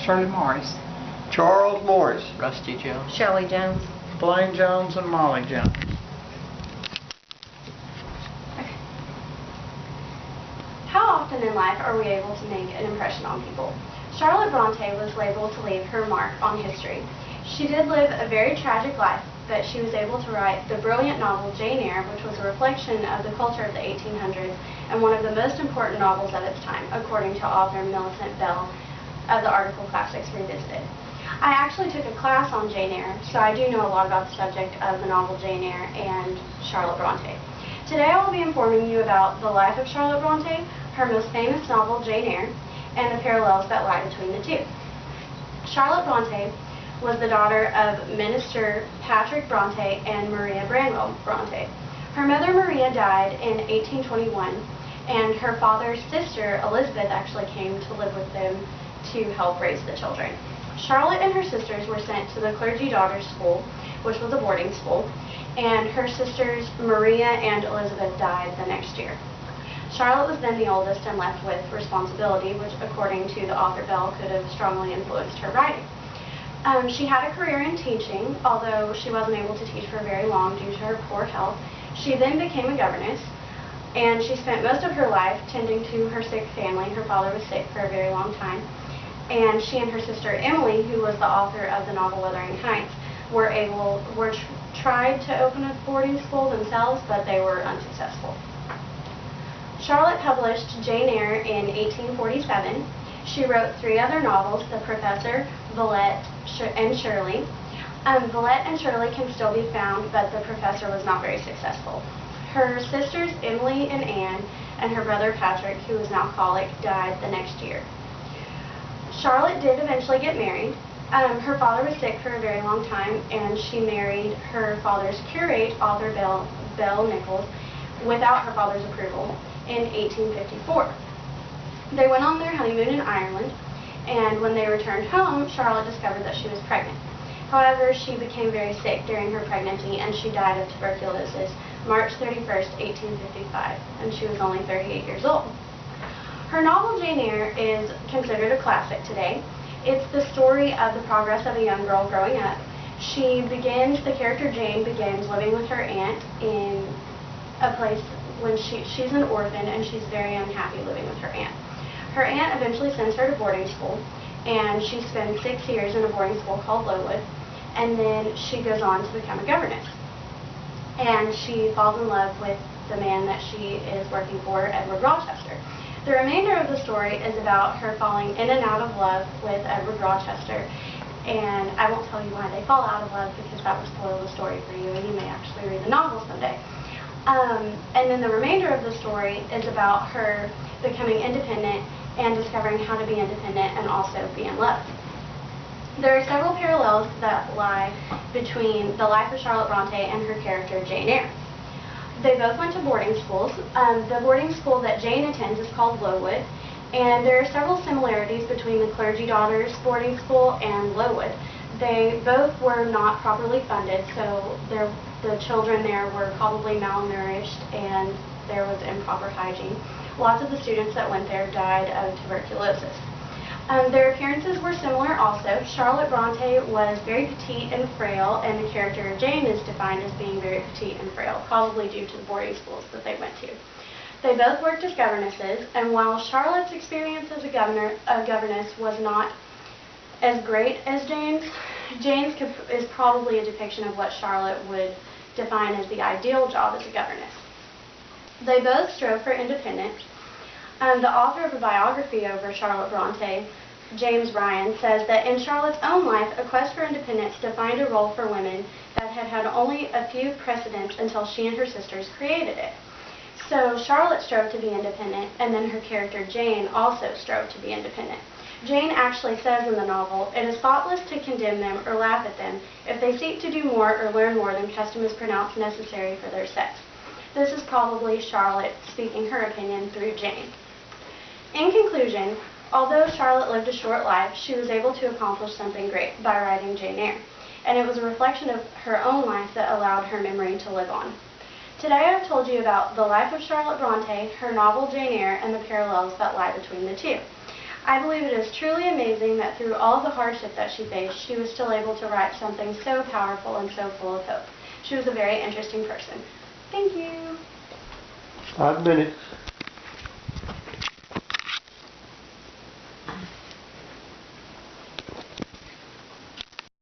Shirley Morris. Charles Morris. Rusty Jones. Shelley Jones. Blaine Jones and Molly Jones. How often in life are we able to make an impression on people? Charlotte Bronte was labeled to leave her mark on history. She did live a very tragic life, but she was able to write the brilliant novel Jane Eyre, which was a reflection of the culture of the 1800s and one of the most important novels of its time, according to author Millicent Bell of the article Classics Revisited. I actually took a class on Jane Eyre, so I do know a lot about the subject of the novel Jane Eyre and Charlotte Bronte. Today I will be informing you about the life of Charlotte Bronte, her most famous novel Jane Eyre, and the parallels that lie between the two. Charlotte Bronte was the daughter of Minister Patrick Bronte and Maria Branwell Bronte. Her mother Maria died in 1821, and her father's sister Elizabeth actually came to live with them to help raise the children. Charlotte and her sisters were sent to the Clergy Daughters School, which was a boarding school, and her sisters Maria and Elizabeth died the next year. Charlotte was then the oldest and left with responsibility, which according to the author Bell could have strongly influenced her writing. She had a career in teaching, although she wasn't able to teach for very long due to her poor health. She then became a governess, and she spent most of her life tending to her sick family. Her father was sick for a very long time, and she and her sister Emily, who was the author of the novel Wuthering Heights, tried to open a boarding school themselves, but they were unsuccessful. Charlotte published Jane Eyre in 1847. She wrote 3 other novels, The Professor, Villette, and Shirley. Villette and Shirley can still be found, but The Professor was not very successful. Her sisters Emily and Anne and her brother Patrick, who was an alcoholic, died the next year. Charlotte did eventually get married. Her father was sick for a very long time, and she married her father's curate, author Bell Nichols, without her father's approval in 1854. They went on their honeymoon in Ireland, and when they returned home, Charlotte discovered that she was pregnant. However, she became very sick during her pregnancy, and she died of tuberculosis March 31st, 1855, and she was only 38 years old. Her novel Jane Eyre is considered a classic today. It's the story of the progress of a young girl growing up. The character Jane begins living with her aunt in a place when she's an orphan, and she's very unhappy living with her aunt. Her aunt eventually sends her to boarding school, and she spends 6 years in a boarding school called Lowood, and then she goes on to become a governess. And she falls in love with the man that she is working for, Edward Rochester. The remainder of the story is about her falling in and out of love with Edward Rochester, and I won't tell you why they fall out of love because that would spoil the story for you, and you may actually read the novel someday. And then the remainder of the story is about her becoming independent and discovering how to be independent and also be in love. There are several parallels that lie between the life of Charlotte Bronte and her character Jane Eyre. They both went to boarding schools. The boarding school that Jane attends is called Lowood, and there are several similarities between the Clergy Daughters boarding school and Lowood. They both were not properly funded, so the children there were probably malnourished and there was improper hygiene. Lots of the students that went there died of tuberculosis. Their appearances were similar also. Charlotte Bronte was very petite and frail, and the character of Jane is defined as being very petite and frail, probably due to the boarding schools that they went to. They both worked as governesses, and while Charlotte's experience as a governess was not as great as Jane's is probably a depiction of what Charlotte would define as the ideal job as a governess. They both strove for independence. The author of a biography over Charlotte Bronte, James Ryan, says that in Charlotte's own life, a quest for independence defined a role for women that had had only a few precedents until she and her sisters created it. So Charlotte strove to be independent, and then her character Jane also strove to be independent. Jane actually says in the novel, "It is thoughtless to condemn them or laugh at them if they seek to do more or learn more than custom has pronounced necessary for their sex." This is probably Charlotte speaking her opinion through Jane. In conclusion, although Charlotte lived a short life, she was able to accomplish something great by writing Jane Eyre, and it was a reflection of her own life that allowed her memory to live on. Today I've told you about the life of Charlotte Bronte, her novel Jane Eyre, and the parallels that lie between the two. I believe it is truly amazing that through all the hardship that she faced, she was still able to write something so powerful and so full of hope. She was a very interesting person. Thank you. 5 minutes.